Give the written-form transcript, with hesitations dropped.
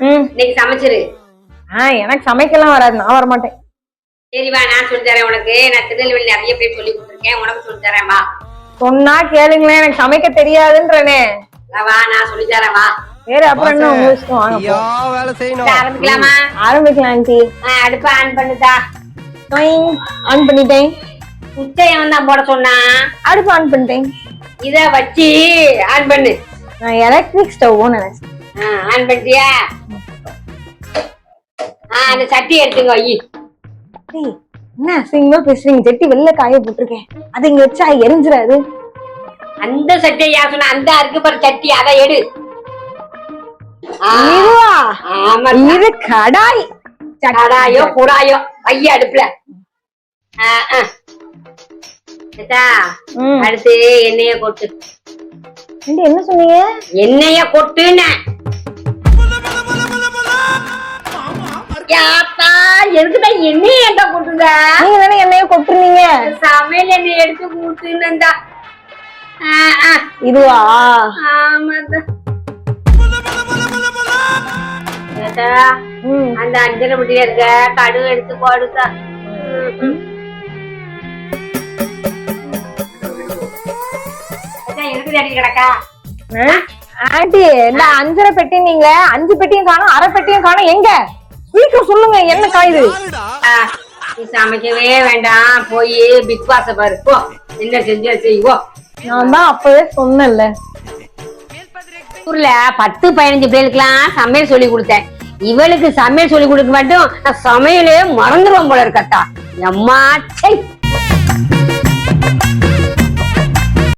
இன்னைக்கு சமைச்சிரு. எனக்கு சமைக்கலாம் வராது, நான் வர மாட்டேன். சரி வா, நான் சொல்லி தரேன் உனக்கு. நான் திருநெல்வேலி நிறைய பேர் சொல்லி கொடுத்துருக்கேன், உனக்கு சொல்லி தரேன் வா. சொன்னா கேளுங்களேன், எனக்கு சமைக்க தெரியாதுன்றனே. வா நான் சொல்லி தரேன் வா. வேற அப்புறம் என்ன உங்க இஷ்டம், வாங்க வேலை செய்யணும். ஆரம்பிக்கலாமா? ஆரம்பிக்கலாம் ஆண்டி. அடுப்ப ஆன் பண்ணுதா? ஆன் பண்ணிட்டேன். உச்சையவன் தான் போட சொன்னா. அடுப்பு ஆன் பண்ணிட்டேன். இத வச்சு ஆன் பண்ணு. நான் எலக்ட்ரிக் ஸ்டவ் நினைச்சேன். ஆன் பண்ணிட்டியா? அந்த சட்டி எடுத்துங்க வை. என்ன அசிங்கமா பேசுறீங்க? சட்டி வெளில காய போட்டிருக்கேன், அது இங்க வச்சா எரிஞ்சிடாது. அந்த சட்டியை யார் சொன்னா? அந்த அருக்கு பாரு சட்டி, அதை எடு. இதுவா? ஆமா, இது கடாய். கடாயோ குடாயோ வைய அடுப்புல. அடுத்து எண்ணெய கொட்டு. என்ன சொன்னீங்க? எண்ணெய கொட்டுன்னு. எதுக்குதான் எண்ணெய ஏன்டா கொட்டுங்க? நீங்க தானே எண்ணெய கொட்டுறீங்க. சமையல் எண்ணெய் எடுத்து கூட்டுன்னு. இதுவா? ஆமாடா. அந்த அஞ்சரை முட்டில இருக்க கடுகு எடுத்து போடுங்க. கிடக்கா ஆண்டி, இந்த 5 பெட்டினீங்களே, 5 பெட்டியும் காணும், 1/2 பெட்டியும் காணும். எங்க சீக்கிரம் சொல்லுங்க, என்ன காயுது? நீ சமைக்கவே வேண்டாம், போய் பிக் பாஸ பாரு போ. என்ன செஞ்சா செய்வோம். நான் தான் அப்பவே சொன்னேன்ல, ஊர்ல 10-15 பேருக்குலாம் சமையல் சொல்லி கொடுத்தேன். இவளுக்கு சமையல் சொல்லி கொடுக்க மாட்டோம், நான் சமையலே மறந்துடுவோம் போல இருக்கட்டா. அம்மா சை.